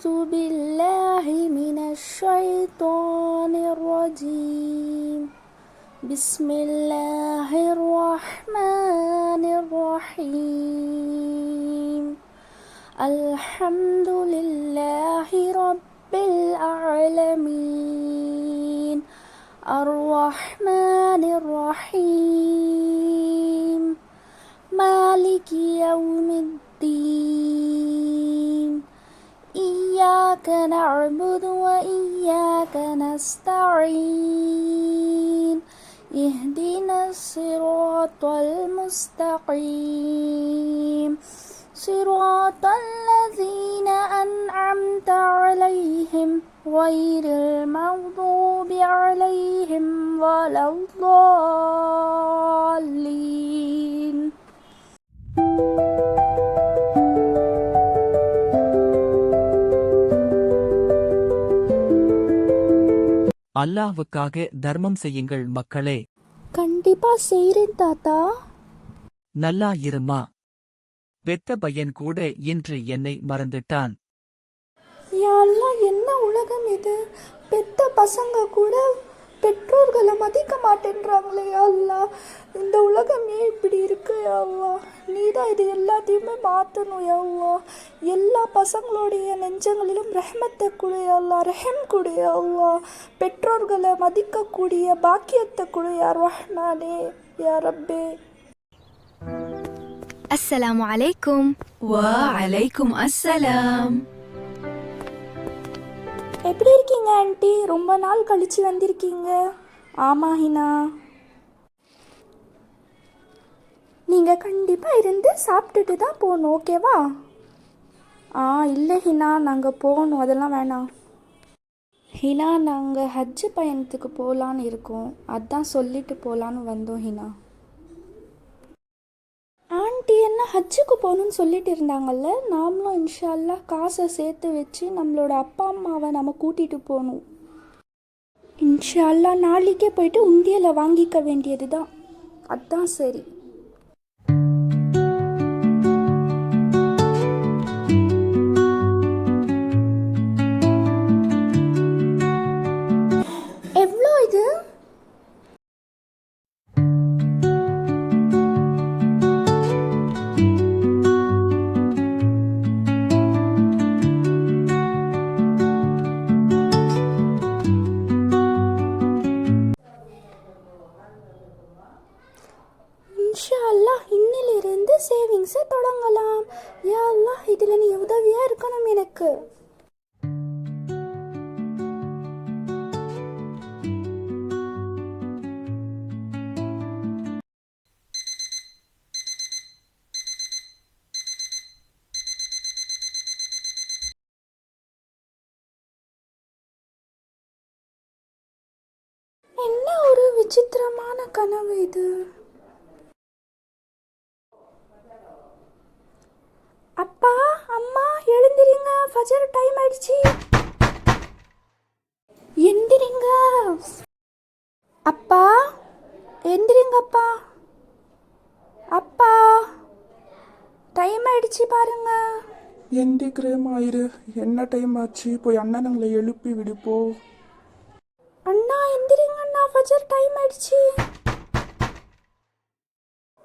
أعوذ بالله من الشيطان الرجيم. بسم الله الرحمن الرحيم. الحمد لله رب العالمين. الرحمن الرحيم. مالك يوم الدين. إياك نعبد وإياك نستعين. اهدنا الصراط المستقيم. صراط الذين أنعمت عليهم غير المغضوب عليهم ولا الضالين. அல்லாஹ்வுக்காக தர்மம் செய்யுங்கள் மக்களே. கண்டிப்பா செய்றேன் தாத்தா. நல்லா இருமா. பெத்த பையன் கூட இன்று என்னை மறந்துட்டான். யா அல்லாஹ், என்ன உலகம் இது? பெத்த பசங்க கூட பெற்றோர்களை மதிக்க மாட்டேன்றாங்களே யா அல்லாஹ். இந்த உலகம் ஏன் இப்படி இருக்கு யா அல்லாஹ்? நீதான் இது எல்லாத்தையுமே மாற்றணும் யா அல்லாஹ். எல்லா பசங்களுடைய நெஞ்சங்களிலும் ரஹ்மத்தை கொடு யா அல்லாஹ், ரஹம் கொடு யா அல்லாஹ். பெற்றோர்களை மதிக்கக்கூடிய பாக்கியத்தை கொடு யா ரஹ்மானே யா ரப்பே. السلام عليكم. وعليكم السلام. எப்படி இருக்கீங்க ஆண்டி? ரொம்ப நாள் கழிச்சு வந்திருக்கீங்க. ஆமா ஹினா, நீங்கள் கண்டிப்பாக இருந்து சாப்பிட்டுட்டு தான் போகணும், ஓகேவா? இல்லை ஹினா, நாங்கள் போகணும், அதெல்லாம் வேணாம். ஹினா, நாங்கள் ஹஜ்ஜு பயணத்துக்கு போகலான்னு இருக்கோம், அதான் சொல்லிட்டு போகலான்னு வந்தோம் ஹினா. ஆண்டி என்ன ஹஜ்ஜுக்கு போகணுன்னு சொல்லிட்டு இருந்தாங்கல்ல, நாமளும் இன்ஷா அல்லாஹ் காசை சேர்த்து வச்சு நம்மளோட அப்பா அம்மாவை நம்ம கூட்டிகிட்டு போகணும். இன்ஷா அல்லாஹ் நாளைக்கே போயிட்டு உண்டியலை வாங்கிக்க வேண்டியது தான், அதான் சரி. எவ்வளோ இது? இன்ஷா அல்லாஹ் இன்னிலிருந்து சேவிங்ஸை தொடங்கலாம். யா அல்லாஹ், இதில் நீ உதவியாக இருக்கணும் எனக்கு. என்ன ஒரு விசித்திரமான கனவு இது? அப்பா, அம்மா, எழுந்திரிங்க, ஃபஜர் டைம் ஆயிடுச்சு. எந்திரிங்க அப்பா, எந்திரிங்க அப்பா. அப்பா, டைம் ஆயிடுச்சு பாருங்க. எந்திக்கிறேன் ஆயிரு. என்ன டைம் ஆச்சு? போய் அண்ணனுங்களை எழுப்பி விடுப்போ. அண்ணா எந்திரிங்க அண்ணா, ஃபஜர் டைம் ஆயிடுச்சு.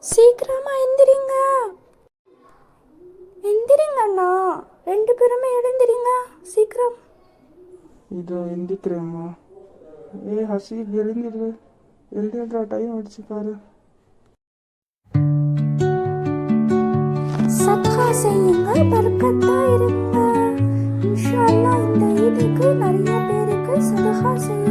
சீக்கிரமா எந்திரிங்க. எந்திரிங்க அண்ணா, ரெண்டு பேருமே எழுந்திரிங்க சீக்கிரம். இதோ எந்திக்கிறேம்மா. ஹசீப், எழுந்திடுறா, டைம் ஆயிடுச்சு பாரு. சத்கா செய்யுங்க, பரக்கத்தா இருங்க. இன்ஷா அல்லாஹ் இந்த ஈதுக்கு நிறைய பேருக்கு சதகா செய்ய